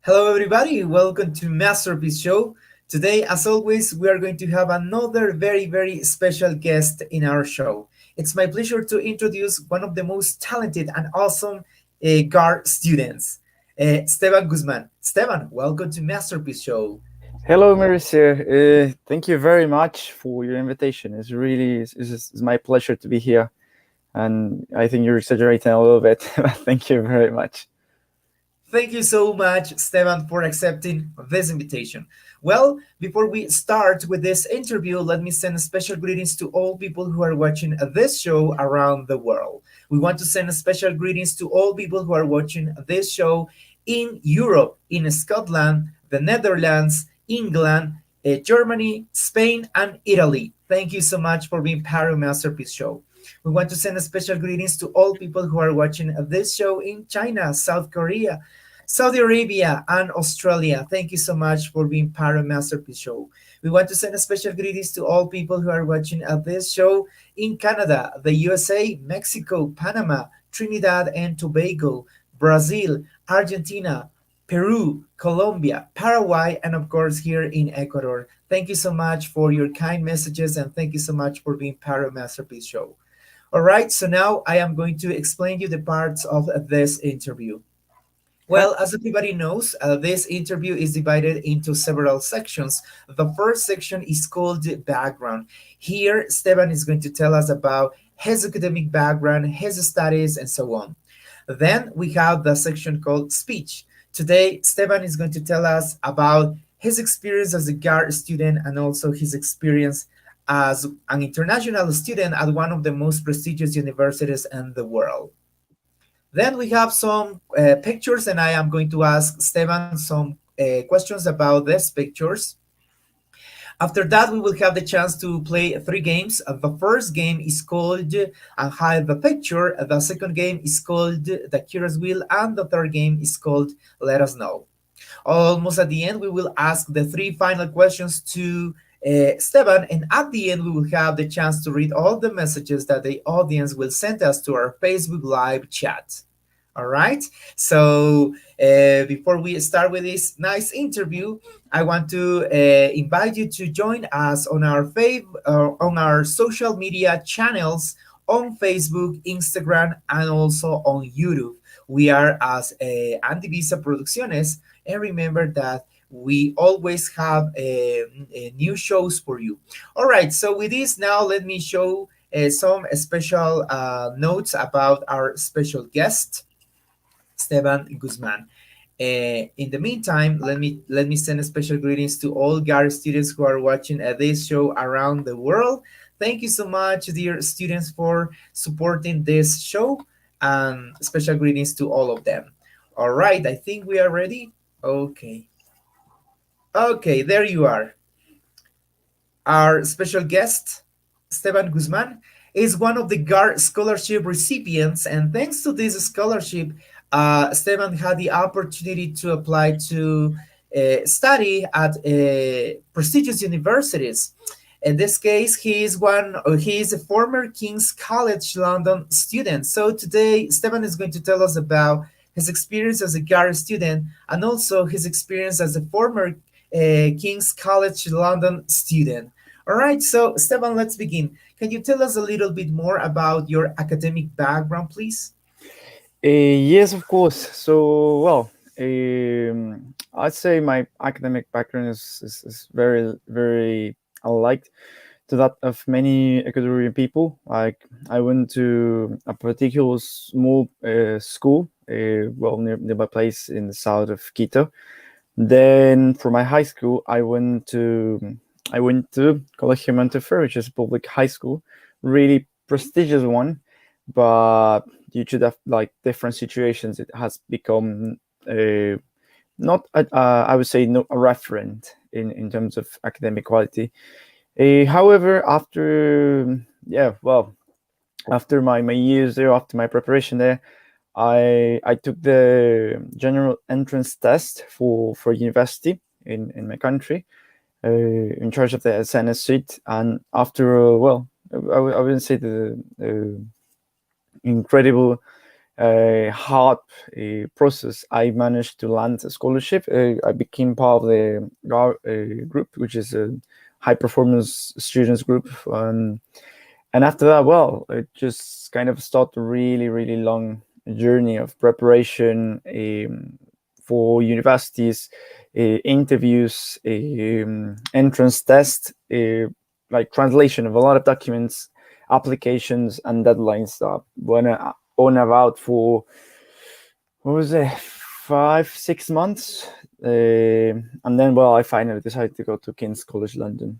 Hello, everybody. Welcome to Masterpiece Show. Today, as always, we are going to have another very special guest in our show. It's my pleasure to introduce one of the most talented and awesome GAR students, Esteban Guzmán. Esteban, welcome to Masterpiece Show. Hello, Marissa. Thank you very much for your invitation. It's my pleasure to be here. And I think you're exaggerating a little bit. Thank you very much. Thank you so much, Esteban, for accepting this invitation. Well, before we start with this interview, let me send special greetings to all people who are watching this show around the world. We want to send special greetings to all people who are watching this show in Europe, in Scotland, the Netherlands, England, Germany, Spain, and Italy. Thank you so much for being part of Masterpiece Show. We want to send special greetings to all people who are watching this show in China, South Korea, Saudi Arabia, and Australia. Thank you so much for being part of Masterpiece Show. We want to send a special greetings to all people who are watching this show in Canada, the USA, Mexico, Panama, Trinidad and Tobago, Brazil, Argentina, Peru, Colombia, Paraguay, and of course here in Ecuador. Thank you so much for your kind messages and thank you so much for being part of Masterpiece Show. All right, so now I am going to explain you the parts of this interview. Well, as everybody knows, this interview is divided into several sections. The first section is called background. Here, Esteban is going to tell us about his academic background, his studies, and so on. Then we have the section called speech. Today, Esteban is going to tell us about his experience as a GAR student and also his experience as an international student at one of the most prestigious universities in the world. Then we have some pictures, and I am going to ask Esteban some questions about these pictures. After that, we will have the chance to play three games. The first game is called Hide the Picture. The second game is called The Curious Wheel. And the third game is called Let Us Know. Almost at the end, we will ask the three final questions to Esteban, and at the end, we will have the chance to read all the messages that the audience will send us to our Facebook Live chat. All right. So before we start with this nice interview, I want to invite you to join us on on our social media channels on Facebook, Instagram, and also on YouTube. We are as Andivisa Producciones, and remember that we always have new shows for you. All right, so with this now, let me show some special notes about our special guest, Esteban Guzmán. In the meantime, let me send special greetings to all GAR students who are watching this show around the world. Thank you so much, dear students, for supporting this show, and special greetings to all of them. All right, I think we are ready. Okay. Okay, there you are. Our special guest, Esteban Guzmán, is one of the GAR scholarship recipients, and thanks to this scholarship, Esteban had the opportunity to apply to study at prestigious universities. In this case, he is a former King's College London student. So today, Esteban is going to tell us about his experience as a GAR student and also his experience as a former King's College London student. All right, so Esteban, let's begin. Can you tell us a little bit more about your academic background, please? Yes, of course. So, well, I'd say my academic background is very, very alike to that of many Ecuadorian people. Like, I went to a particular small school, well, near my place in the south of Quito. Then, for my high school, I went to Colegio Montefiore, which is a public high school, really prestigious one, but due to the like different situations, it has become uh, not I would say not a referent in terms of academic quality. However, after my years there, after my preparation there, I took the general entrance test for university in my country, in charge of the SNS seat, and after I wouldn't say the incredible hard process, I managed to land a scholarship. I became part of the GAR group, which is a high performance students group. And after that, well, it just kind of started a really, really long journey of preparation for universities, interviews, entrance test, like translation of a lot of documents, applications, and deadlines that went on about for, what was it, 5 6 months. And then, well, I finally decided to go to King's College London.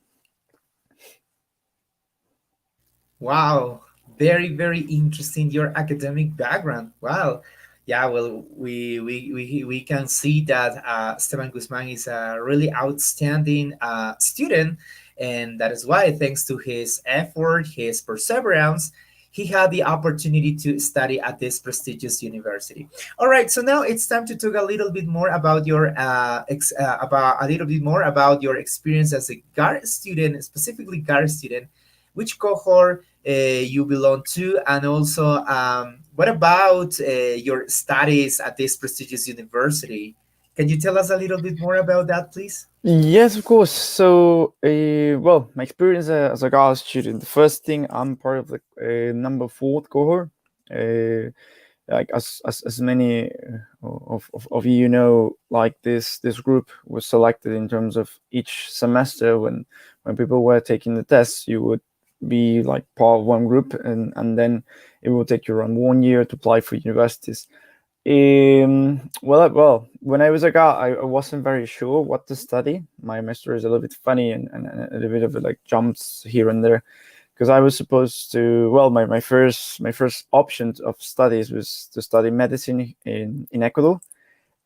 Wow, very, very interesting your academic background. Wow. Yeah, well, we can see that Esteban Guzman is a really outstanding student, and that is why, thanks to his effort, his perseverance, he had the opportunity to study at this prestigious university. All right, so now it's time to talk a little bit more about your about a little bit more about your experience as a GAR student, specifically GAR student. Which cohort you belong to, and also what about your studies at this prestigious university? Can you tell us a little bit more about that, please? Yes, of course. So, well, my experience as a college student, the first thing, I'm part of the number fourth cohort. Uh, like as many of you know, like this group was selected in terms of each semester. When people were taking the tests, you would be like part of one group, and then it will take you around 1 year to apply for universities. Well, when I was a guy, I wasn't very sure what to study. My story is a little bit funny, and a little bit of like jumps here and there, because I was supposed to. Well, my first option of studies was to study medicine in Ecuador,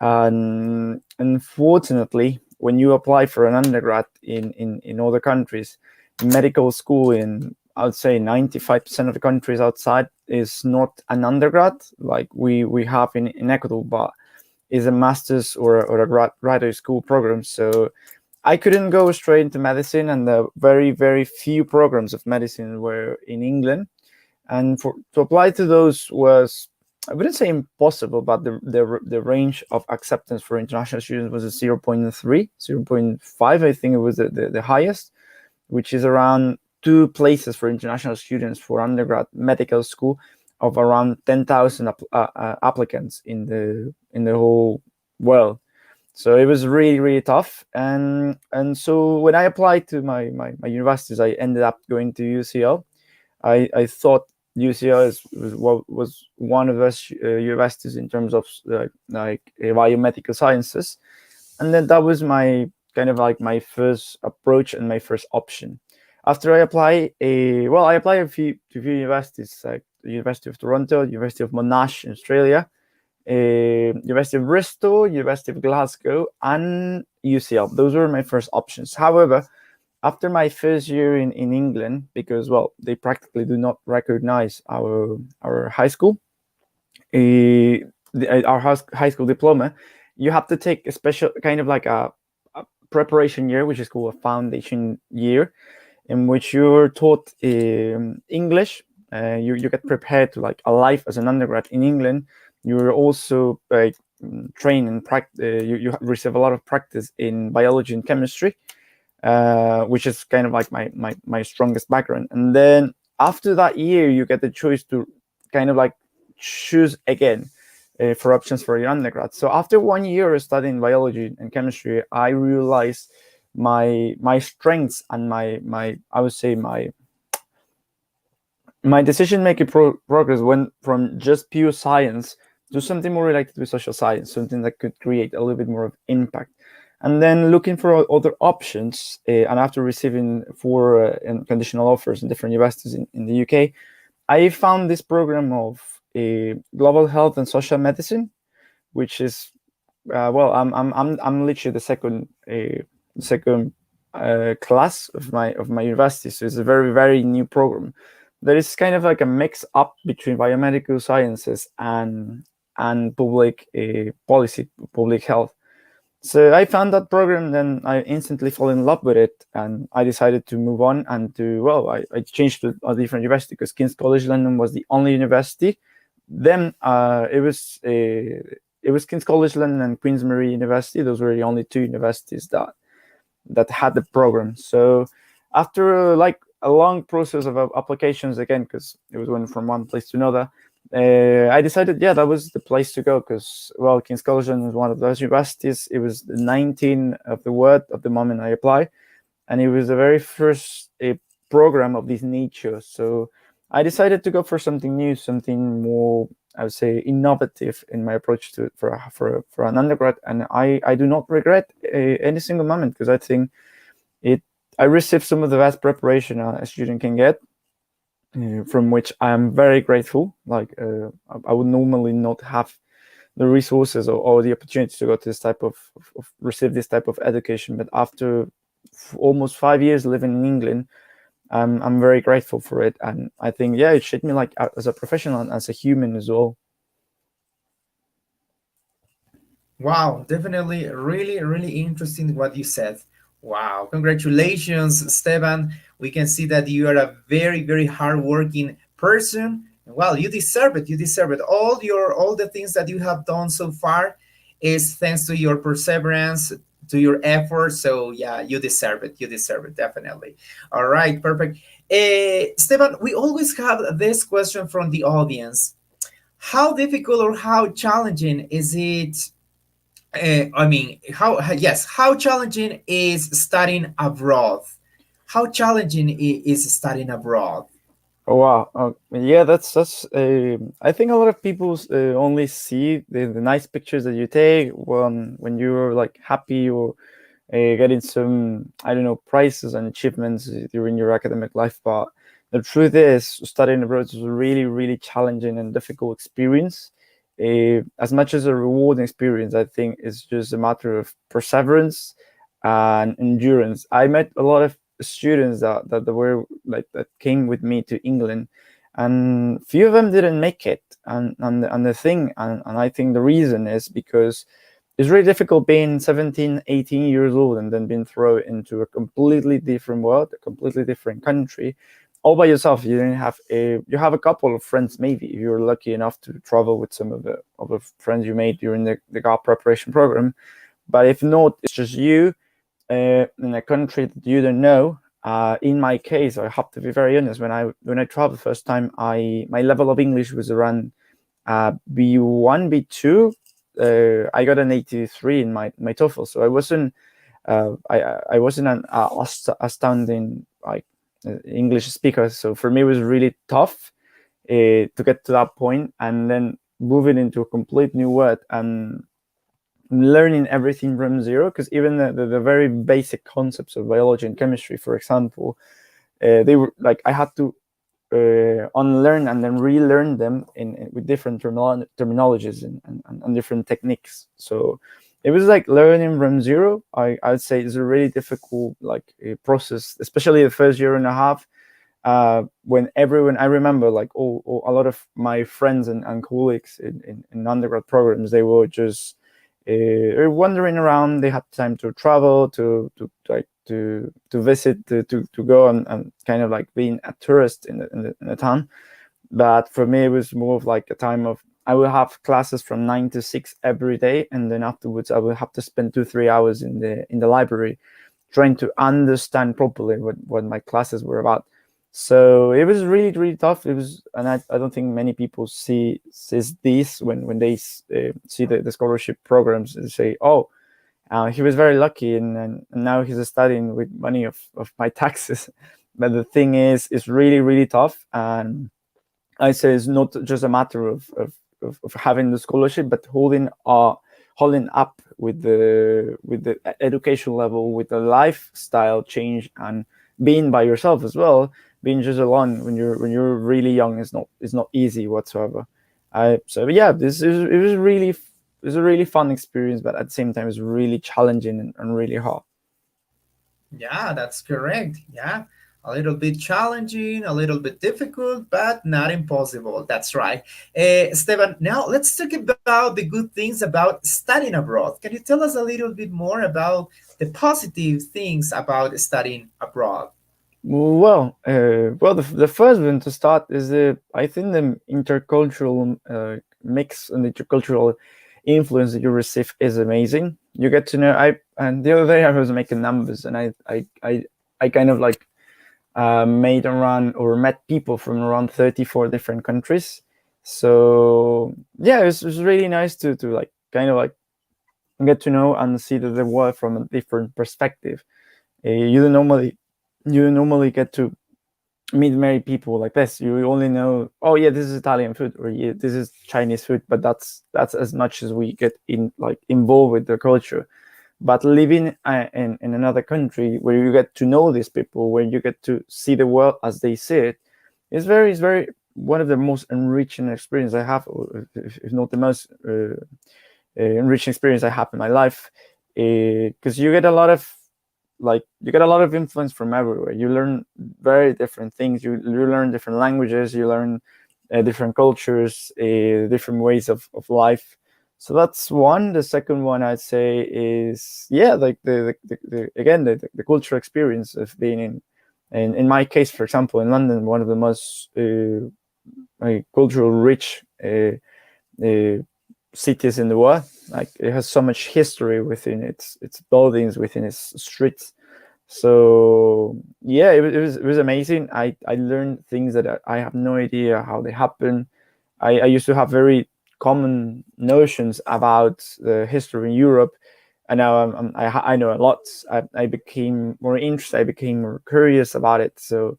and unfortunately, when you apply for an undergrad in other countries, medical school in, I would say, 95% of the countries outside is not an undergrad like we have in Ecuador, but is a master's or a graduate school program. So I couldn't go straight into medicine, and the very, very few programs of medicine were in England. And for to apply to those was, I wouldn't say impossible, but the range of acceptance for international students was a 0.3, 0.5. I think it was the highest, which is around two places for international students for undergrad medical school, of around 10,000 applicants in the whole world. So it was really, really tough. And so when I applied to my universities, I ended up going to UCL. I thought UCL was one of the universities in terms of like biomedical sciences, and then that was my kind of like my first approach and my first option. After I apply, I applied to a few universities, like the University of Toronto, University of Monash in Australia, University of Bristol, University of Glasgow, and UCL. Those were my first options. However, after my first year in England, because, well, they practically do not recognize our high school, our high school diploma, you have to take a special kind of like a preparation year, which is called a foundation year, in which you're taught English. You get prepared to like a life as an undergrad in England. You're also trained and you receive a lot of practice in biology and chemistry, which is kind of like my strongest background. And then after that year, you get the choice to kind of like choose again for options for your undergrad. So after 1 year studying biology and chemistry, I realized my strengths and my I would say my decision making progress went from just pure science to something more related with social science, something that could create a little bit more of impact. And then looking for other options, and after receiving four conditional offers in different universities in the UK, I found this program of global health and social medicine, which is well, I'm literally the second class of my university, so it's a very new program. That is kind of like a mix up between biomedical sciences and public policy, public health. So I found that program, then I instantly fell in love with it, and I decided to move on and to well, I changed to a different university because King's College London was the only university. Then it was King's College London and Queen's Mary University. Those were the only two universities that had the program. So after like a long process of applications again, because it was going from one place to another, I decided, yeah, that was the place to go because, well, King's College London was one of those universities. It was the 19 of the word of the moment I applied, and it was the very first program of this nature. So I decided to go for something new, something more, I would say, innovative in my approach to for an undergrad, and I do not regret any single moment because I think it I received some of the best preparation a student can get, from which I am very grateful. Like I would normally not have the resources or the opportunity to go to this type of receive this type of education, but after almost 5 years living in England, I'm very grateful for it, and I think yeah, it shaped me like as a professional and as a human as well. Wow, definitely really interesting what you said. Wow, congratulations, Esteban. We can see that you are a very hardworking person. Well, you deserve it. You deserve it. All the things that you have done so far is thanks to your perseverance, to your effort. So yeah, you deserve it. You deserve it, definitely. All right, perfect. Esteban, we always have this question from the audience. How difficult or how challenging is it I mean, how challenging is studying abroad? How challenging is studying abroad? Oh, wow. Yeah, that's. I think a lot of people only see the nice pictures that you take when you're like happy or getting some, I don't know, prizes and achievements during your academic life. But the truth is, studying abroad is a really challenging and difficult experience. As much as a rewarding experience, I think it's just a matter of perseverance and endurance. I met a lot of students that were like that came with me to England, and few of them didn't make it. And the thing, and I think the reason is because it's really difficult being 17, 18 years old and then being thrown into a completely different world, a completely different country, all by yourself. You didn't have you have a couple of friends, maybe, if you're lucky enough to travel with some of the friends you made during the GAR preparation program. But if not, it's just you in a country that you don't know. In my case, I have to be very honest. When I traveled the first time, I my level of English was around B1, B2. I got an 83 in my TOEFL, so I wasn't I wasn't an astounding like English speaker. So for me, it was really tough to get to that point, and then moving into a complete new world and learning everything from zero. Because even the very basic concepts of biology and chemistry, for example, they were like I had to unlearn and then relearn them with different terminologies and different techniques. So it was like learning from zero. I'd say it's a really difficult like process, especially the first year and a half. When everyone, I remember like a lot of my friends and colleagues in undergrad programs, they were just wandering around. They had time to travel, to visit, to go and kind of like being a tourist in the town. But for me, it was more of like a time of I will have classes from 9 to 6 every day, and then afterwards I will have to spend 2 3 hours in the library trying to understand properly what my classes were about. So it was really really tough. It was, and I don't think many people sees this when they see the scholarship programs and say, oh, he was very lucky, and now he's studying with money of my taxes. But the thing is, it's really really tough, and I say it's not just a matter of having the scholarship, but holding up with the education level, with the lifestyle change, and being by yourself as well. Being just alone when you're really young is not easy whatsoever. I so yeah, this is it was really it was a really fun experience, but at the same time, it's really challenging and really hard. Yeah, that's correct. Yeah, a little bit challenging, a little bit difficult, but not impossible. That's right. Esteban, now let's talk about the good things about studying abroad. Can you tell us a little bit more about the positive things about studying abroad? The first one to start is I think the intercultural mix and the intercultural influence that you receive is amazing. You get to know. And the other day I was making numbers, and I kind of like made around or met people from around 34 different countries. So yeah, it was really nice to like kind of like get to know and see the world from a different perspective. You don't normally get to meet many people like this. You only know, oh yeah, this is Italian food, or yeah, this is Chinese food, but that's as much as we get in like involved with the culture. But living in another country where you get to know these people, where you get to see the world as they see it, is very one of the most enriching experience I have, or if not the most enriching experience I have in my life, because you get a lot of you get a lot of influence from everywhere. You learn very different things. You learn different languages. You learn different cultures, different ways of life. So that's one. The second one I'd say is yeah, like the again the cultural experience of being in my case, for example, in London, one of the most cultural rich uh, cities in the world. Like it has so much history within its buildings, within its streets. So yeah, it was amazing. I learned things that I have no idea how they happen. I used to have very common notions about the history in Europe, and now I know a lot. I became more interested. I became more curious about it. So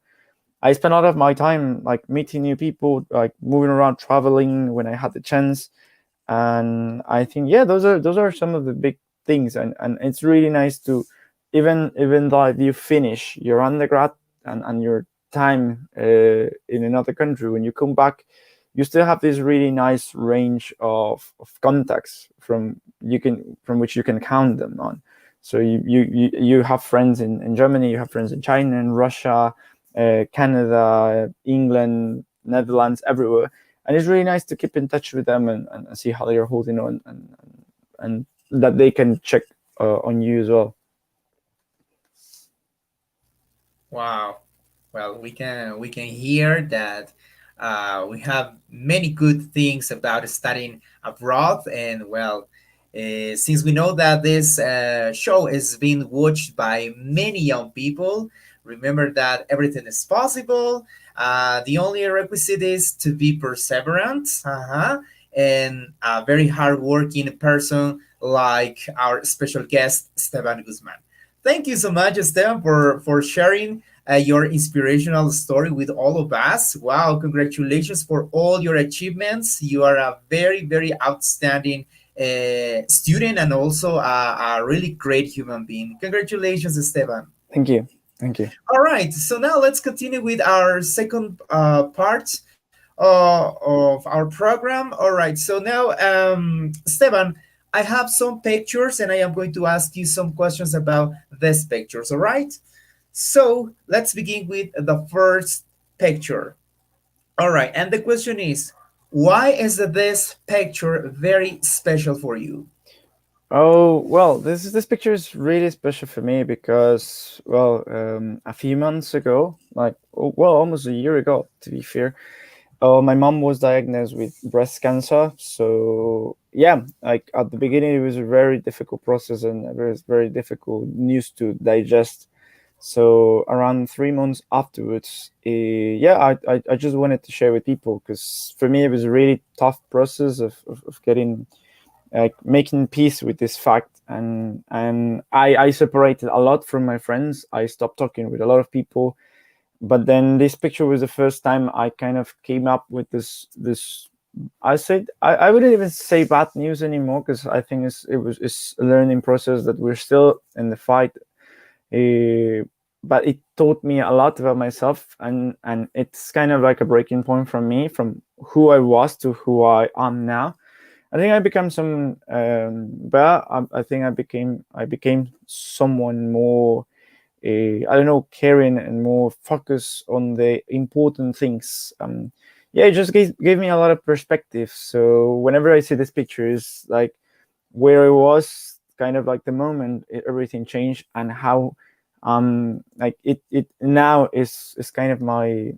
I spent a lot of my time like meeting new people, like moving around, traveling when I had the chance. And I think yeah, those are some of the big things, and it's really nice to even though you finish your undergrad and your time in another country, when you come back, you still have this really nice range of contacts from which you can count them on. So you have friends in Germany, you have friends in China, in Russia, Canada, England, Netherlands, everywhere. And it's really nice to keep in touch with them and see how they are holding on, and that they can check on you as well. Wow. Well, we can hear that we have many good things about studying abroad, and well, since we know that this show is being watched by many young people, remember that everything is possible. The only requisite is to be perseverant, and a very hardworking person like our special guest Esteban Guzman. Thank you so much, Esteban, for sharing your inspirational story with all of us. Wow, congratulations for all your achievements. You are a very, very outstanding student and also a really great human being. Congratulations, Esteban. Thank you. Thank you. All right, so now let's continue with our second part of our program. All right, so now, Esteban, I have some pictures and I am going to ask you some questions about these pictures. All right, so let's begin with the first picture. All right, and the question is, why is this picture very special for you? Oh well, this picture is really special for me because a few months ago, almost a year ago, to be fair, my mom was diagnosed with breast cancer. So yeah, like at the beginning, it was a very difficult process and a very difficult news to digest. So around 3 months afterwards, yeah, I just wanted to share with people, because for me it was a really tough process of getting, like, making peace with this fact. And I separated a lot from my friends. I stopped talking with a lot of people. But then this picture was the first time I kind of came up with this. I wouldn't even say bad news anymore, because I think it's a learning process that we're still in the fight. uh, but it taught me a lot about myself, and it's kind of like a breaking point from me, from who I was to who I am now. I think I became some, but I think I became someone more, I don't know, caring and more focused on the important things. Yeah, it just gave me a lot of perspective. So whenever I see this picture, it's like where I was, kind of like the moment everything changed, and how, like, it now is kind of my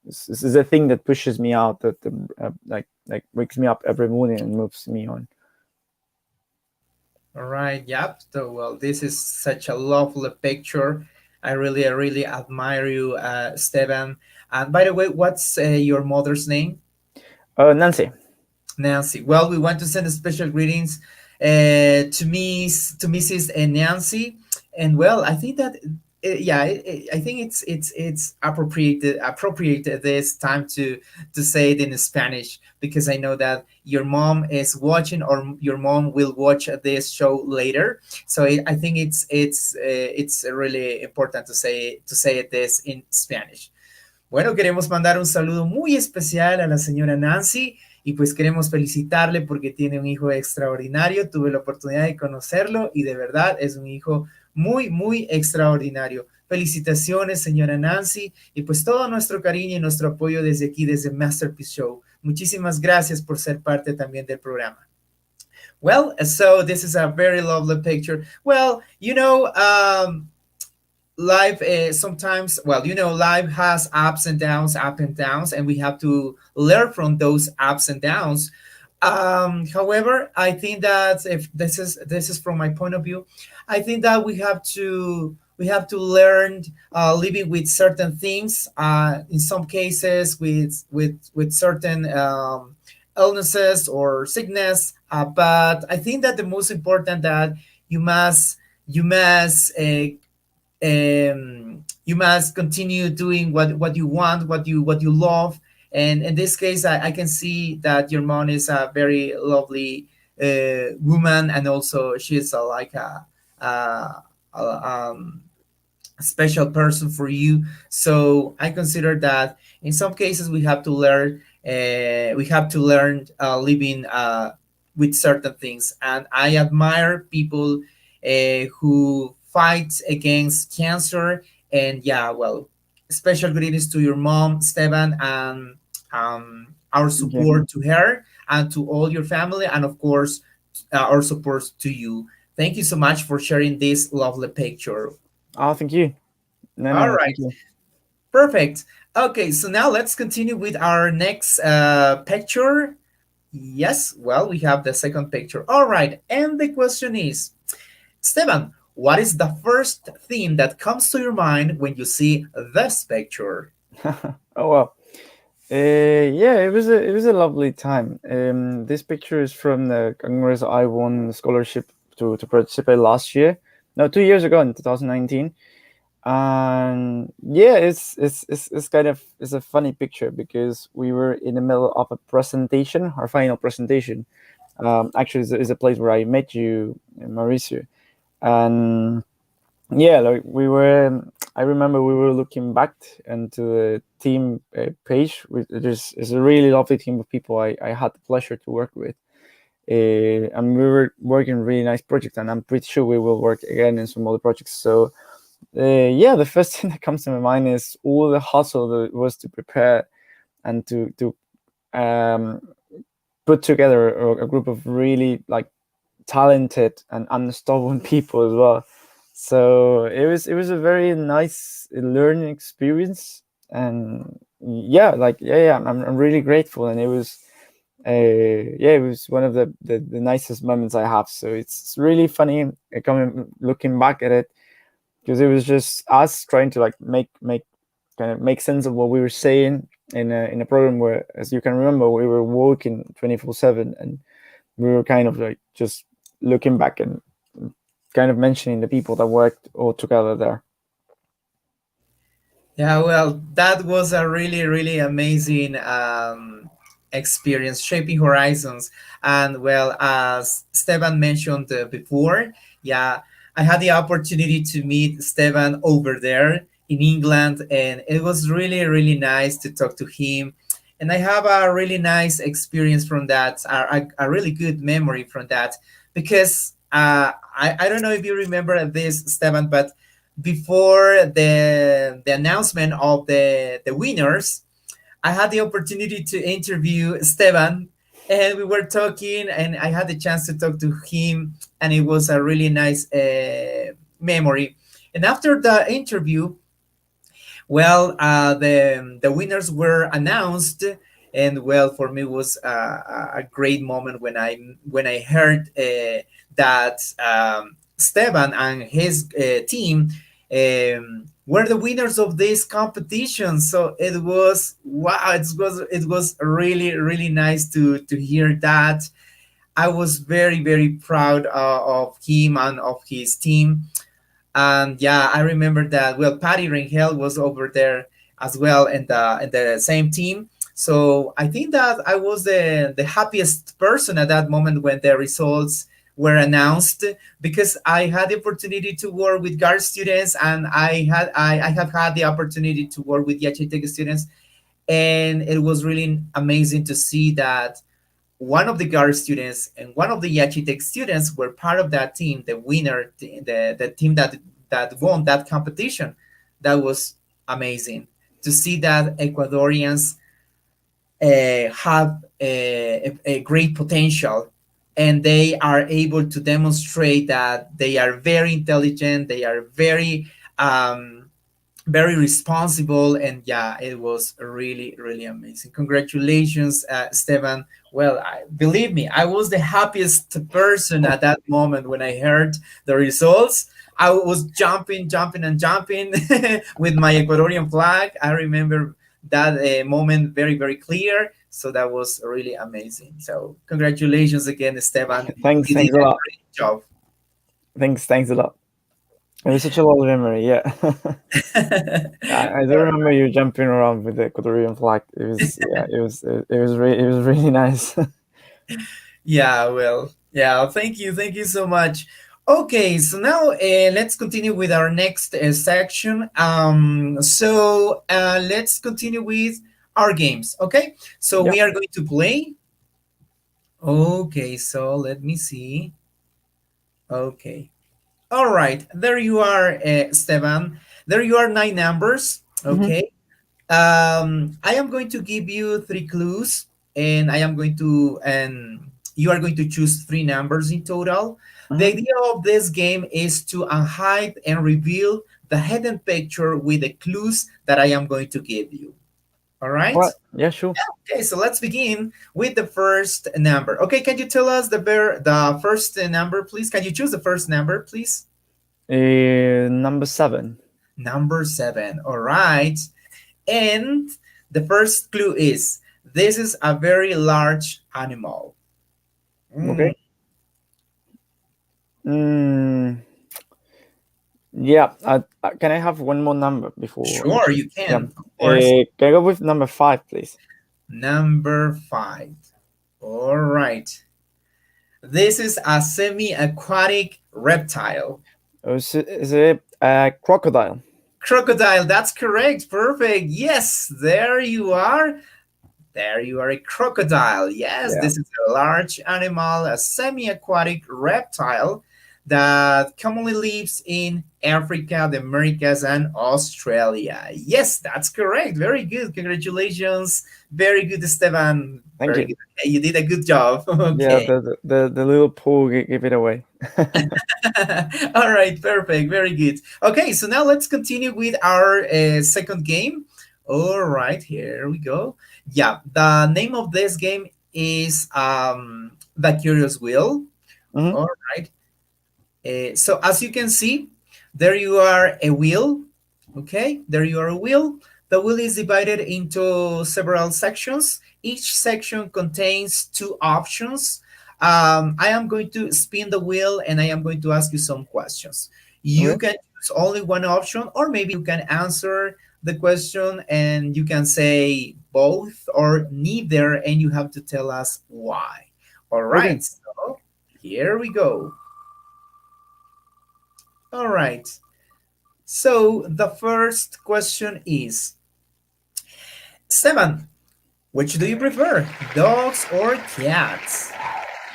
this is a thing that pushes me out, that like wakes me up every morning and moves me on. All right. Yep. So, well, this is such a lovely picture. I really admire you, Esteban. And by the way, what's your mother's name? Nancy. Nancy. Well, we want to send a special greetings to Mrs. Nancy, and well, I think that yeah, I think it's appropriate this time to say it in Spanish, because I know that your mom is watching, or your mom will watch this show later. So I think it's really important to say this in Spanish. Bueno, queremos mandar un saludo muy especial a la señora Nancy y pues queremos felicitarle porque tiene un hijo extraordinario. Tuve la oportunidad de conocerlo y de verdad es un hijo muy extraordinario. Felicitaciones, señora Nancy, y pues todo nuestro cariño y nuestro apoyo desde aquí, desde Masterpiece Show. Muchísimas gracias por ser parte también del programa. Well, so this is a very lovely picture. Well, life sometimes, well, life has ups and downs, and we have to learn from those ups and downs. However, I think that if this is from my point of view, I think that we have to learn living with certain things, in some cases with certain illnesses or sickness, but I think that the most important that you must continue doing what you want, what you love. And in this case, I can see that your mom is a very lovely woman, and also she's like a, special person for you. So I consider that in some cases we have to learn living with certain things, and I admire people who fight against cancer. And yeah, well, special greetings to your mom, Esteban, and our Yeah. support to her and to all your family, and of course, our support to you. Thank you so much for sharing this lovely picture. Oh, thank you. No, no, All no, thank right, you. perfect. Okay, so now let's continue with our next picture. Yes, well, we have the second picture. All right, and the question is, Esteban, what is the first thing that comes to your mind when you see this picture? Oh well. Yeah, it was a lovely time. This picture is from the Congress. I won the scholarship to participate last year. No, 2 years ago in 2019. And yeah, it's kind of, it's a funny picture, because we were in the middle of a presentation, our final presentation. Actually, is a place where I met you, Mauricio. And yeah, like we were, I remember we were looking back into the team page, which is a really lovely team of people I had the pleasure to work with. And we were working really nice project, and I'm pretty sure we will work again in some other projects. So yeah, the first thing that comes to my mind is all the hustle that was to prepare and to um, put together a group of really, like, talented and unstoppable people as well. So it was a very nice learning experience. And yeah, like, yeah, I'm really grateful. And it was yeah, it was one of the nicest moments I have. So it's really funny coming looking back at it, because it was just us trying to like make kind of make sense of what we were saying in a program where, as you can remember, we were working 24/7, and we were kind of like just looking back and kind of mentioning the people that worked all together there. Yeah, well, that was a really, really amazing experience, shaping horizons. And well, as Esteban mentioned before, yeah, I had the opportunity to meet Esteban over there in England, and it was really, really nice to talk to him. And I have a really nice experience from that, a really good memory from that, because I don't know if you remember this, Esteban, but before the announcement of the winners, I had the opportunity to interview Esteban, and we were talking, and I had the chance to talk to him, and it was a really nice memory. And after the interview, well, the winners were announced, and well, for me it was a great moment when I heard that Esteban and his team were the winners of this competition. So it was wow! It was really really nice to hear that. I was very very proud of him and of his team. And yeah, I remember that. Well, Patty Rangel was over there as well in the same team. So I think that I was the happiest person at that moment when the results were announced, because I had the opportunity to work with GAR students, and I have had the opportunity to work with Yachitech students, and it was really amazing to see that one of the GAR students and one of the Yachitech students were part of that team, the winner, the team that won that competition. That was amazing to see that Ecuadorians have a great potential, and they are able to demonstrate that they are very intelligent, they are very responsible, and yeah, it was really really amazing. Congratulations, Esteban. Well, believe me, I was the happiest person at that moment when I heard the results. I was jumping and jumping with my Ecuadorian flag. I remember that moment very very clear. So that was really amazing. So congratulations again, Esteban. Thanks, You did thanks a a lot. great job. Thanks a lot. It was such a lovely memory. Yeah. I do remember you jumping around with the Ecuadorian flag. It was yeah, it was really nice. Yeah, well, yeah, thank you so much. Okay, so now let's continue with our next section. Let's continue with our games. Okay, so Yeah. we are going to play. Okay, so let me see. Okay, all right, there you are, Esteban. There you are, nine numbers. Hmm. Okay, I am going to give you three clues, and you are going to choose three numbers in total. The Hmm. idea of this game is to unhide and reveal the hidden picture with the clues that I am going to give you. All All right. right. Yeah, sure. Okay, so let's begin with the first number. Okay, can you tell us the first number, please? Can you choose the first number, please? Number 7. Number seven. All right. And the first clue is this is a very large animal. Mm, Okay. Mm, yeah. Can I have one more number before you sure, choose? you Yeah. can, of course. Can I go with number 5, please? Number five. All right. This is a semi aquatic reptile. Oh, is it a crocodile? Crocodile, that's correct. Perfect. Yes, there you are. There you are, a crocodile. Yes, Yeah. this is a large animal, a semi aquatic reptile that commonly lives in Africa, the Americas, and Australia. Yes, that's correct. Very good. Congratulations. Very good, Esteban. Thank Very you. good. Okay, you did a good job. Yeah, Okay. the little pool gave it away. All right, perfect. Very good. Okay, so now let's continue with our second game. All right, here we go. Yeah, the name of this game is The Curious Wheel. Hmm. All right. So as you can see, There you are a wheel. Okay, there you are a wheel. The wheel is divided into several sections. Each section contains two options. I am going to spin the wheel and I am going to ask you some questions. You Okay. can choose only one option, or maybe you can answer the question and you can say both or neither, and you have to tell us why. All Okay. right, so here we go. All right. So the first question is, Esteban, which do you prefer, dogs or cats?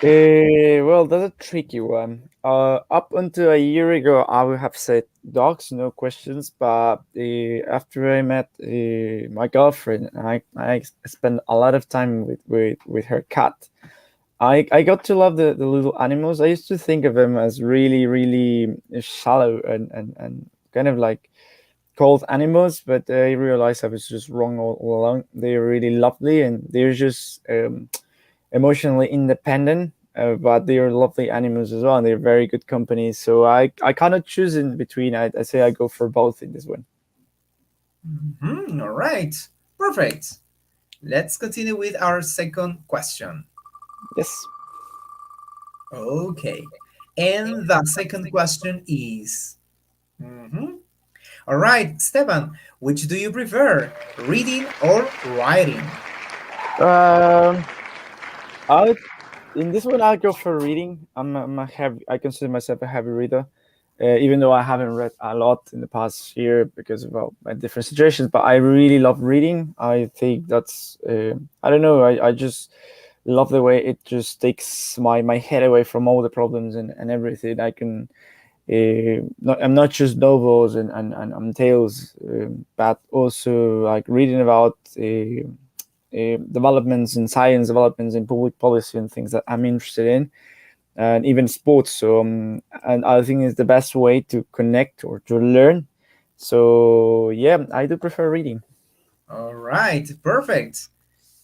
Well, that's a tricky one. Up until a year ago, I would have said dogs, no questions. But after I met my girlfriend, and I spent a lot of time with her cat. I got to love the little animals. I used to think of them as really, really shallow and kind of like cold animals, but I realized I was just wrong all along. They're really lovely and they're just emotionally independent, but they are lovely animals as well, and they're very good company. So I cannot choose in between. I say I go for both in this one. All right, perfect. Let's continue with our second question. Yes. Okay, and the second question is, mhm. All right, Esteban, which do you prefer, reading or writing? Um, I in this one I'll go for reading. I'm a heavy. I consider myself a heavy reader, even though I haven't read a lot in the past year because of well, my different situations. But I really love reading. I think that's I don't know. I just love the way it just takes my head away from all the problems and everything. I can I'm not just novels and tales, but also like reading about developments in science, developments in public policy, and things that I'm interested in, and even sports. So, and I think it's the best way to connect or to learn. So, yeah, I do prefer reading. All right, perfect.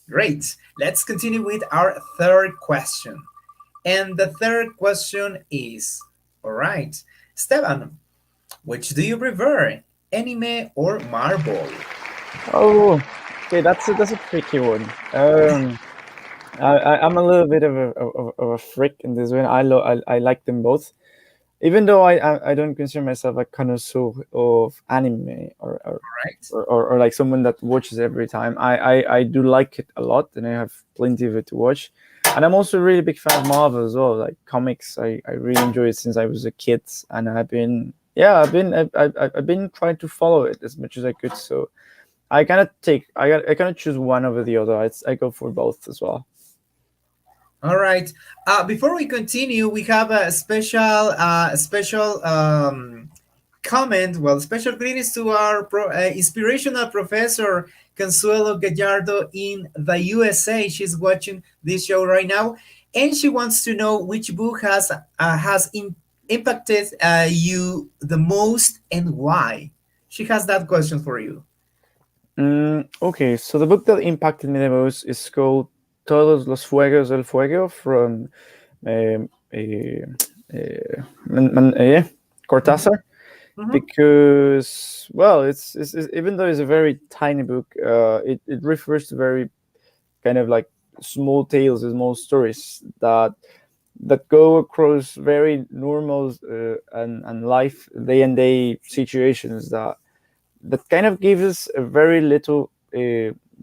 Great. Let's continue with our third question. And the third question is, all right, Esteban, which do you prefer, anime or Marvel? Oh, okay, that's a tricky one. I'm a little bit of a freak in this one. I like them both. Even though I don't consider myself a connoisseur of anime Right. or like someone that watches every time, I do like it a lot and I have plenty of it to watch. And I'm also a really big fan of Marvel as well, like comics. I really enjoy it since I was a kid, and I've been trying to follow it as much as I could. So I cannot choose one over the other. I go for both as well. All right. Before we continue, we have a special comment. Well, special greetings to our inspirational professor Consuelo Gallardo in the USA. She's watching this show right now, and she wants to know which book has impacted you the most and why. She has that question for you. Okay, so the book that impacted me the most is called Todos los Fuegos del Fuego from um, eh, Mhm, Cortázar, mhm. because well, even though it's a very tiny book, it refers to very kind of like small tales, small stories that go across very normal and life day and day situations that kind of gives us a very little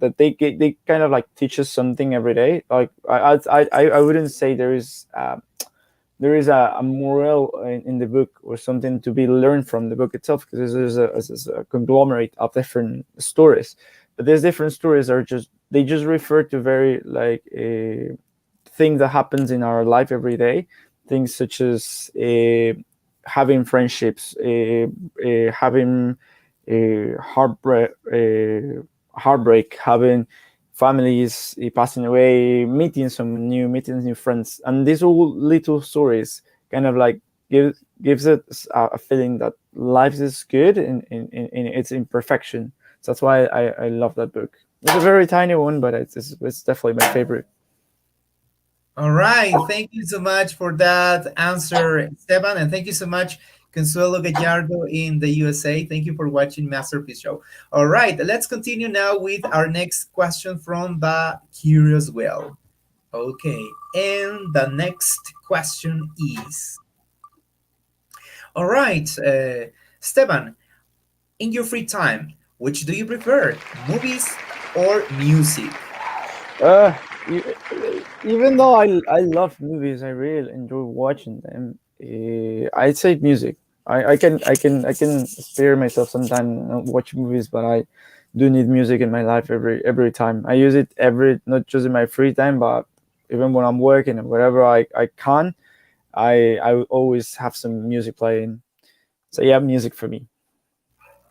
that they kind of like teach us something every day. Like I wouldn't say there is a moral in the book or something to be learned from the book itself, because there's a conglomerate of different stories, but these different stories are just they just refer to very like a thing that happens in our life every day, things such as having friendships, having heartbreak, having families passing away, meeting new friends, and these all little stories kind of like gives us a feeling that life is good in its imperfection. So that's why I love that book. It's a very tiny one, but it's definitely my favorite. All right. Thank you so much for that answer, Esteban. And thank you so much, Consuelo Gallardo in the USA. Thank you for watching Masterpiece Show. All right, let's continue now with our next question from the Curious Whale. Okay, and the next question is, all right, Esteban, in your free time, which do you prefer, movies or music? Uh, Even though I love movies, I really enjoy watching them. I'd say music. I can spare myself some time not watch movies, but I do need music in my life every time. I use it every not just in my free time, but even when I'm working and wherever I can, I will always have some music playing. So yeah, music for me.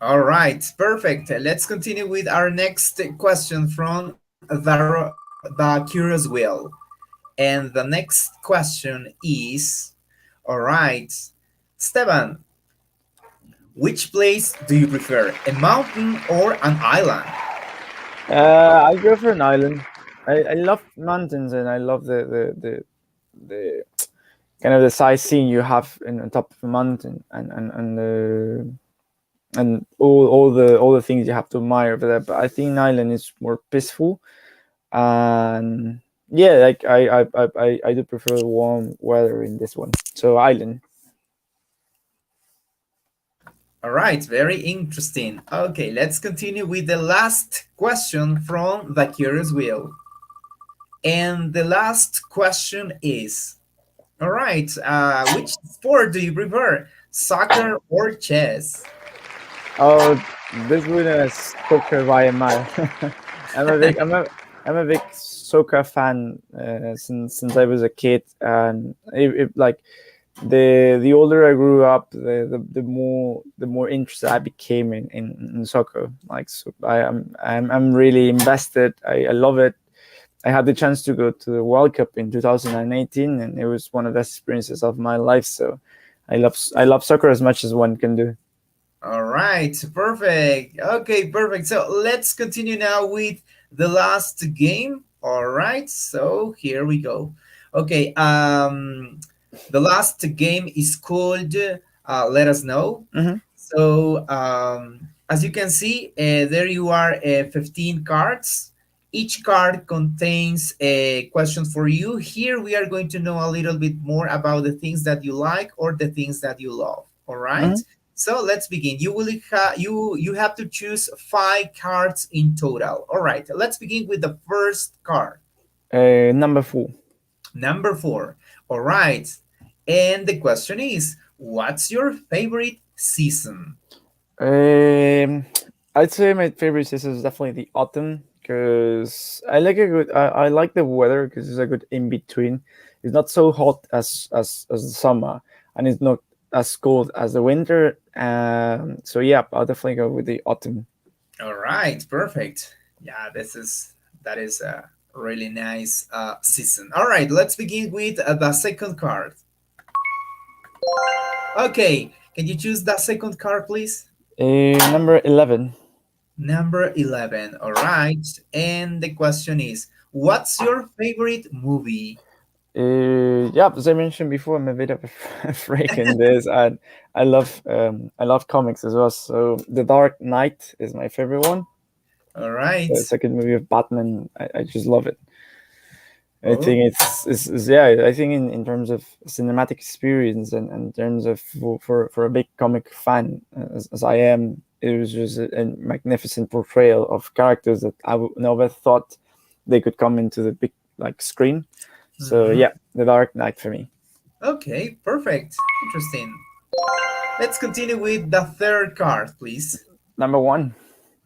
All right, perfect. Let's continue with our next question from the Curious Whale. And the next question is, all right, Esteban, which place do you prefer, a mountain or an island? I go for an island. I love mountains and I love the kind of the sightseeing you have on top of a mountain and all the things you have to admire over there. But I think an island is more peaceful and yeah, like I do prefer warm weather in this one. So island. All right, very interesting. Okay, let's continue with the last question from the Curious Wheel. And the last question is, all right, which sport do you prefer, soccer or chess? Oh, this one is soccer by a mile. I'm a big I'm a I'm a big soccer fan since I was a kid, and like the older I grew up, the more interested I became in soccer. Like so I'm really invested. I love it. I had the chance to go to the World Cup in 2018, and it was one of the best experiences of my life. So I love soccer as much as one can do. All right, perfect. Okay, perfect. So let's continue now with the last game. All right, so here we go. Okay, the last game is called Let Us Know. Hmm. So as you can see, there you are, 15 cards. Each card contains a question for you. Here we are going to know a little bit more about the things that you like or the things that you love. All right. Hmm. So let's begin. You have to choose 5 cards in total. All right. Let's begin with the first card, Number four. number 4. All right. And the question is, what's your favorite season? Um, I'd say my favorite season is definitely the autumn because I like the weather because it's a good in between. It's not so hot as the summer, and it's not as cold as the winter. So yeah, I'll definitely go with the autumn. All right, perfect. Yeah, that is a really nice season. All right, let's begin with the second card. Okay, can you choose the second card, please? Number 11. Number 11. All right, and the question is, what's your favorite movie? Yeah, as I mentioned before, I'm a bit of a freak in this, and I love comics as well. So The Dark Knight is my favorite one. All right. The second movie of Batman. I just love it. I Oh, think it's yeah. I think in terms of cinematic experience and in terms of for a big comic fan as I am, it was just a magnificent portrayal of characters that I would never thought they could come into the big like screen. So mhm. yeah, The Dark Knight for me. Okay, perfect. Interesting. Let's continue with the third card, please. Number one.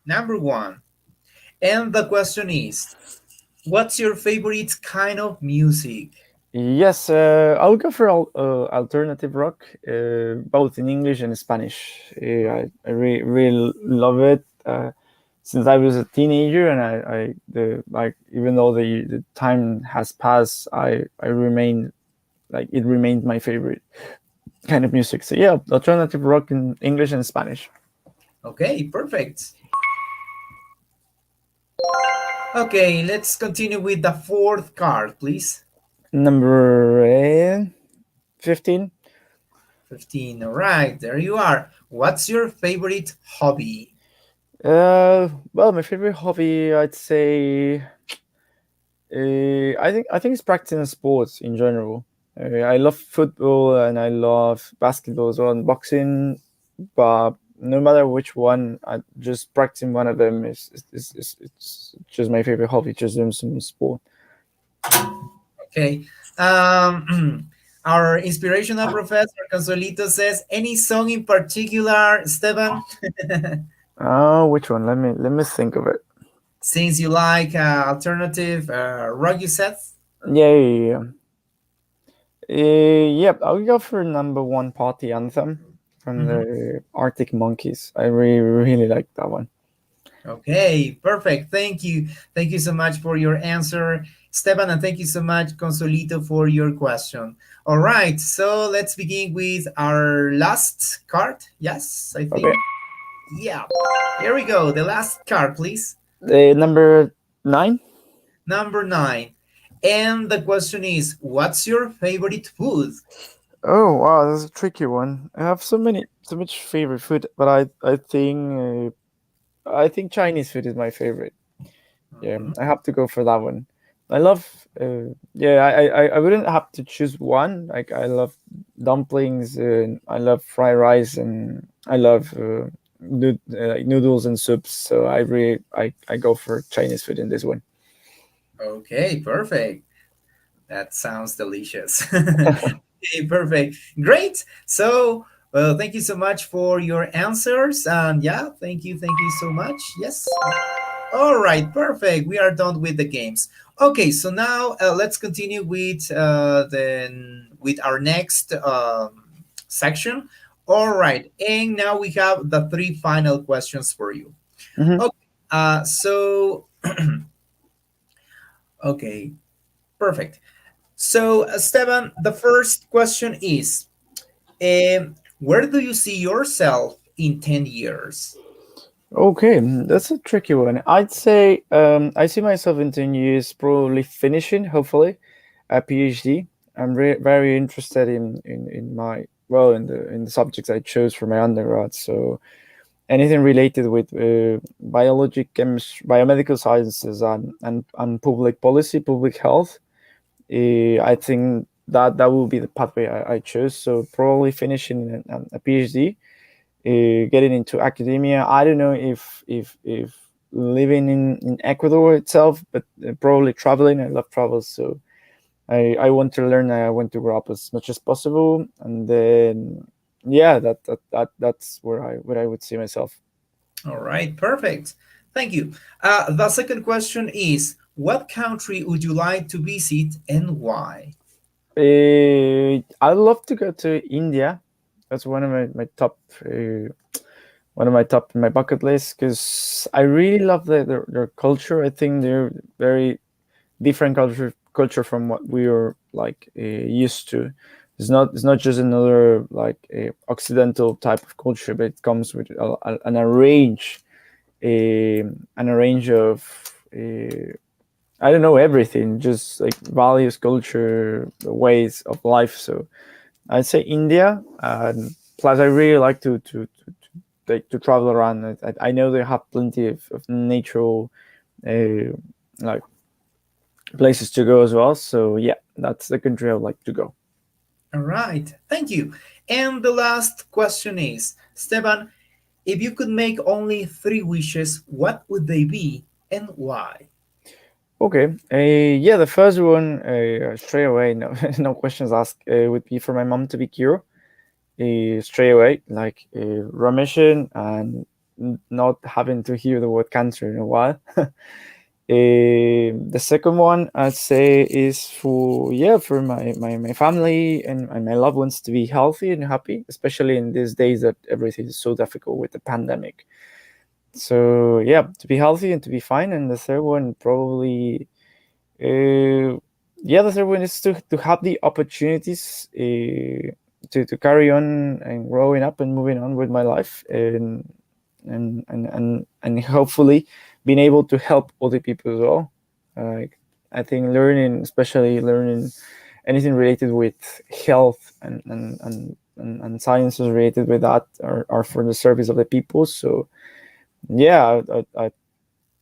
Number 1. And the question is, what's your favorite kind of music? Yes, I'll go for alternative rock, both in English and Spanish. Really love it since I was a teenager, and I the like even though the time has passed, I remain like it remains my favorite kind of music. So yeah, alternative rock in English and Spanish. Okay, perfect. Okay, let's continue with the fourth card, please. Number 15. 15. All right, there you are. What's your favorite hobby? Well, my favorite hobby, I'd say, I think it's practicing sports in general. I love football and I love basketball as well and boxing, but no matter which one, I just practicing one of them is it's just my favorite hobby. Just doing some sport. Okay. Our inspirational professor Consolito says, any song in particular, Esteban? Which one? Let me think of it. Since you like alternative rock, you said? Yeah, yeah, yeah. Yep, I'll go for number one party anthem from Mhm. the Arctic Monkeys. I really, really like that one. Okay, perfect. Thank you. Thank you so much for your answer, Esteban, and thank you so much, Consolito, for your question. All right, so let's begin with our last card. Yes, I Okay. think. Yeah, here we go. The last card, please. Number nine. Number 9. And the question is, what's your favorite food? Oh wow, that's a tricky one. I have so much favorite food, but I think Chinese food is my favorite. Yeah, Mhm. I have to go for that one. I love, yeah, I wouldn't have to choose one. Like I love dumplings, and I love fried rice, and I love like noodles and soups. So I go for Chinese food in this one. Okay, perfect. That sounds delicious. Okay, perfect. Great. So, well, thank you so much for your answers. And yeah, thank you so much. Yes. All right, perfect. We are done with the games. Okay, so now let's continue with our next section. All right, and now we have the three final questions for you. Hmm. Okay, so okay, perfect. So, Esteban, the first question is, where do you see yourself in 10 years? Okay, that's a tricky one. I'd say I see myself in 10 years probably finishing, hopefully, a PhD. I'm very interested in my well in the subjects I chose for my undergrad. So anything related with biology, chemistry, biomedical sciences, and public policy, public health. I think that will be the pathway I chose. So probably finishing a PhD, getting into academia. I don't know if living in Ecuador itself, but probably traveling. I love travel, so I want to learn. I want to grow up as much as possible, and then yeah, that's where I would see myself. All right, perfect. Thank you. The second question is, what country would you like to visit and why? I'd love to go to India. That's my top. One of my top in my bucket list because I really love their culture. I think they're very different culture from what we are like used to. It's not just another like occidental type of culture, but it comes with an arrange of I don't know everything, just like values, culture, ways of life. So I'd say India, and plus I really like to travel around. I know they have plenty of natural like places to go as well. So yeah, that's the country I'd like to go. All right, thank you. And the last question is, Esteban, if you could make only three wishes, what would they be and why? Okay, yeah, the first one straight away, no no questions asked, would be for my mom to be cured straight away, like remission and not having to hear the word cancer in a while. The second one I'd say is for yeah for my family and my loved ones to be healthy and happy, especially in these days that everything is so difficult with the pandemic. So yeah, to be healthy and to be fine. And the third one probably yeah, the third one is to have the opportunities to carry on and growing up and moving on with my life and hopefully being able to help other people as well. Like I think learning, especially learning anything related with health and sciences related with that are for the service of the people. So yeah,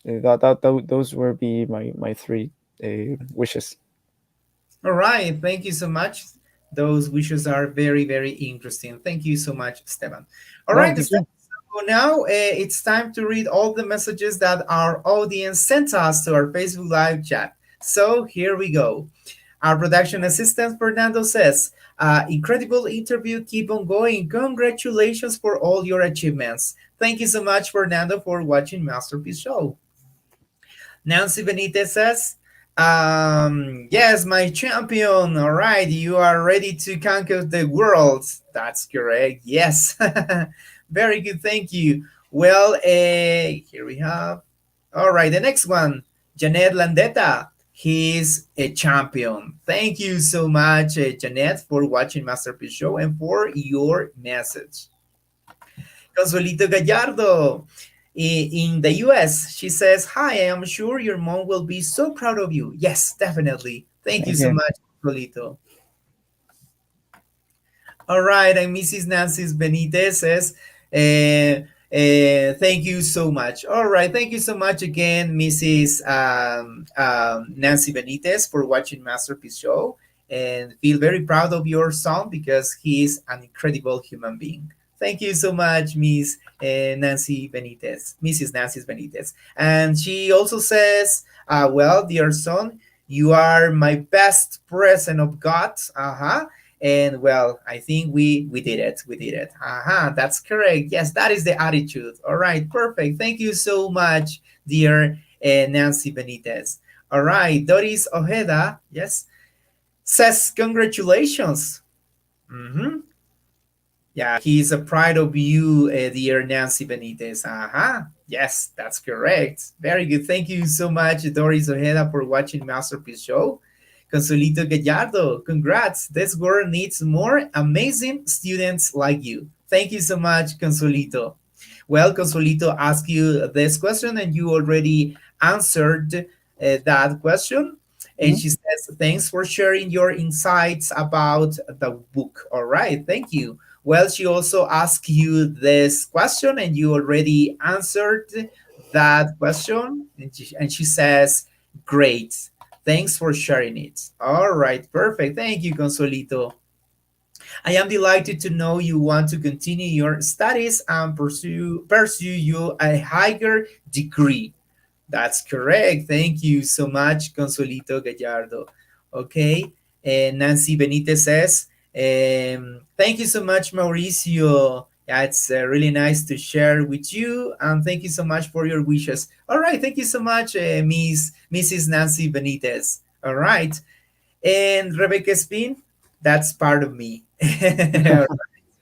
those will be my three wishes. All right, thank you so much. Those wishes are very, very interesting. Thank you so much, Esteban. All No, right, thank Esteban, you. so now it's time to read all the messages that our audience sent us to our Facebook Live chat. So here we go. Our production assistant Fernando says, incredible interview. Keep on going. Congratulations for all your achievements. Thank you so much, Fernando, for watching Masterpiece Show. Nancy Benitez says, yes, my champion. All right, you are ready to conquer the world. That's correct. Yes. Very good. Thank you. Well, here we have. All right, the next one, Janet Landeta. He's a champion. Thank you so much, Janet, for watching Masterpiece Show and for your message. Consuelito Gallardo in the US, she says, hi, I am sure your mom will be so proud of you. Yes, definitely. Thank you Thank so you. much, Consuelito. All right, and Mrs. Nancy Benitez says, thank you so much. All right, thank you so much again, Mrs. Nancy Benitez, for watching Masterpiece Show, and feel very proud of your son because he is an incredible human being. Thank you so much, Miss Nancy Benitez, Mrs. Nancy Benitez. And she also says, well, dear son, you are my best present of God. Uh-huh. And well, I think we did it. We did it. That's correct. Yes, that is the attitude. All right, perfect. Thank you so much, dear Nancy Benitez. All right, Doris Ojeda, yes, says congratulations. Mm-hmm. Yeah, he's a pride of you, dear Nancy Benitez. Yes, that's correct. Very good. Thank you so much, Doris Ojeda, for watching Masterpiece Show. Consuelito Gallardo, congrats. This world needs more amazing students like you. Thank you so much, Consuelito. Well, Consuelito asked you this question, and you already answered that question. And Mhm. she says, thanks for sharing your insights about the book. All right, thank you. Well, she also asked you this question, and you already answered that question. And she says, great. Thanks for sharing it. All right, perfect. Thank you, Consuelito. I am delighted to know you want to continue your studies and pursue you a higher degree. That's correct. Thank you so much, Consuelito Gallardo. Okay. And Nancy Benitez says, thank you so much, Mauricio. Yeah, it's really nice to share with you. And thank you so much for your wishes. All right. Thank you so much, Mrs. Nancy Benitez. All right. And Rebecca Spin, that's part of me.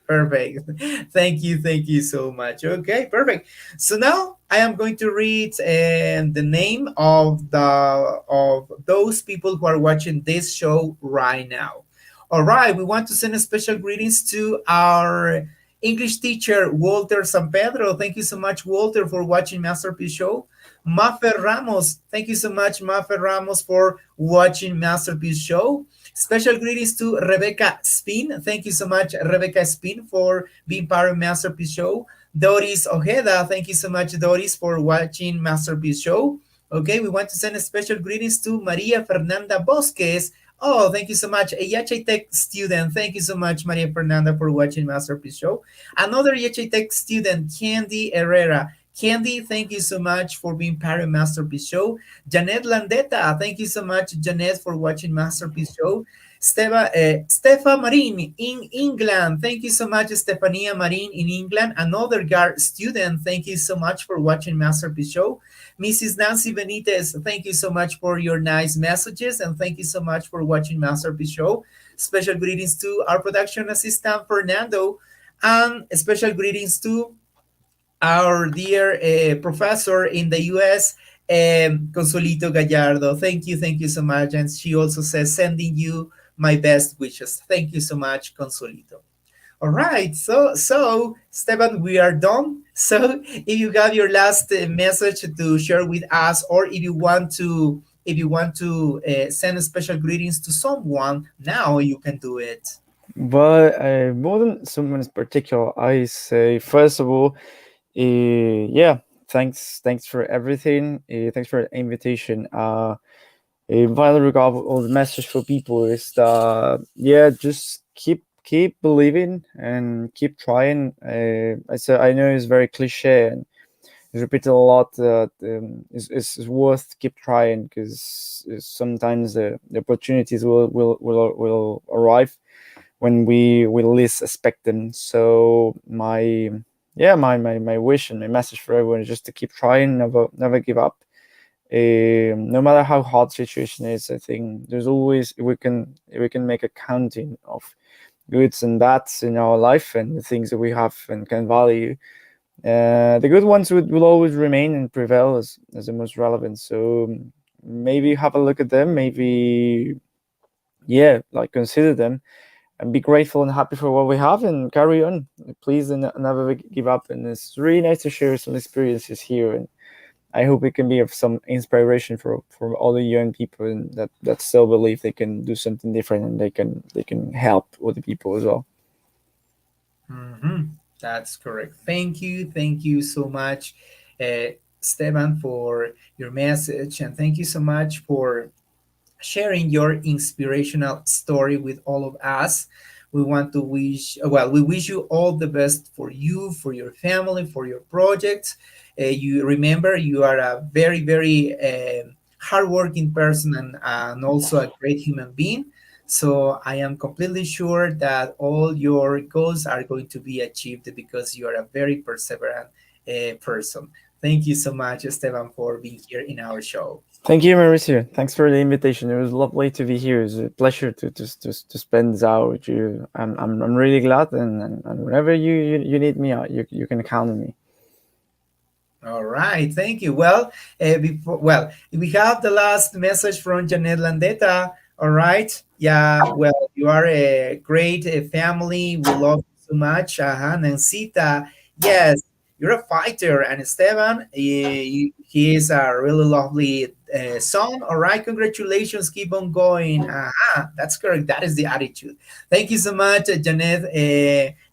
Perfect. Thank you so much. Okay, perfect. So now I am going to read the name of those people who are watching this show right now. All right, we want to send a special greetings to our English teacher Walter San Pedro. Thank you so much, Walter, for watching Masterpiece Show. Mafer Ramos, thank you so much, Mafer Ramos, for watching Masterpiece Show. Special greetings to Rebecca Spin. Thank you so much, Rebecca Spin, for being part of Masterpiece Show. Doris Ojeda, thank you so much, Doris, for watching Masterpiece Show. Okay, we want to send a special greetings to Maria Fernanda Bosques. Oh, thank you so much. A Yache Tech student. Thank you so much, Maria Fernanda, for watching Masterpiece Show. Another Yache Tech student, Candy Herrera. Candy, thank you so much for being part of Masterpiece Show. Janet Landeta, thank you so much, Janet, for watching Masterpiece Show. Stefa Marin in England. Thank you so much, Stefania Marin in England. Another GAR student. Thank you so much for watching Masterpiece Show. Mrs. Nancy Benitez, thank you so much for your nice messages and thank you so much for watching Masterpiece Show. Special greetings to our production assistant, Fernando, and special greetings to our dear professor in the US, Consuelito Gallardo. Thank you so much. And she also says, sending you my best wishes. Thank you so much, Consuelito. All right, so Esteban, we are done. So if you got your last message to share with us, or if you want to send special greetings to someone, now you can do it. But more than someone in particular, I say first of all, yeah, thanks for everything. Thanks for the invitation. Final regard, all the message for people is that yeah, just keep believing and keep trying. I know it's very cliche and it's repeated a lot. That it's worth keep trying because sometimes the opportunities will arrive when we least expect them. So my yeah my wish and my message for everyone is just to keep trying, never give up. No matter how hard situation is, I think there's always we can make a counting of goods and bads in our life and the things that we have and can value. The good ones will always remain and prevail as the most relevant. So maybe have a look at them. Maybe yeah, like consider them and be grateful and happy for what we have and carry on. Please and never give up. And it's really nice to share some experiences here. And I hope it can be of some inspiration for all the young people and that still believe they can do something different and they can help other people as well. Hmm. That's correct. Thank you so much, Esteban, for your message, and thank you so much for sharing your inspirational story with all of us. We want to wish, well, we wish you all the best for you, for your family, for your projects. You remember you are a very, very hardworking person and also a great human being. So I am completely sure that all your goals are going to be achieved because you are a very perseverant person. Thank you so much, Esteban, for being here in our show. Thank you, Mauricio. Thanks for the invitation. It was lovely to be here. It was a pleasure to spend this hour with you. I'm really glad, and whenever you need me out, you can count on me. All right, thank you. Well, we have the last message from Janet Landeta. All right, yeah. Well, you are a great family. We love you so much. Nancita, yes, you're a fighter, and Esteban, he is a really lovely son. All right, congratulations. Keep on going. That's correct. That is the attitude. Thank you so much, Janet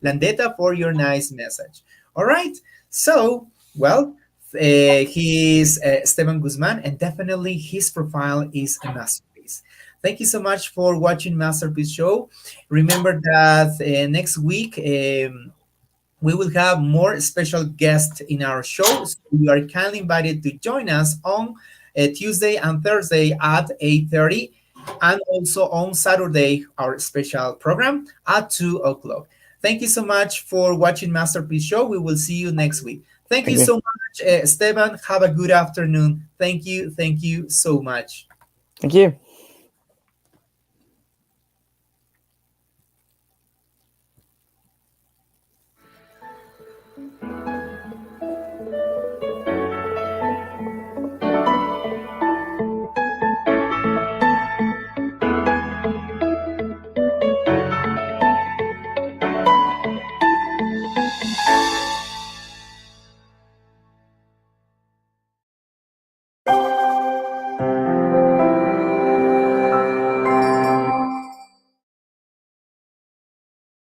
Landeta, for your nice message. All right, so. Well, he's Esteban Guzman, and definitely his profile is a masterpiece. Thank you so much for watching Masterpiece Show. Remember that next week we will have more special guests in our show. So you are kindly invited to join us on Tuesday and Thursday at 8:30, and also on Saturday, our special program at 2 o'clock. Thank you so much for watching Masterpiece Show. We will see you next week. Thank you Thank you. so much, Esteban. Have a good afternoon. Thank you. Thank you so much. Thank you.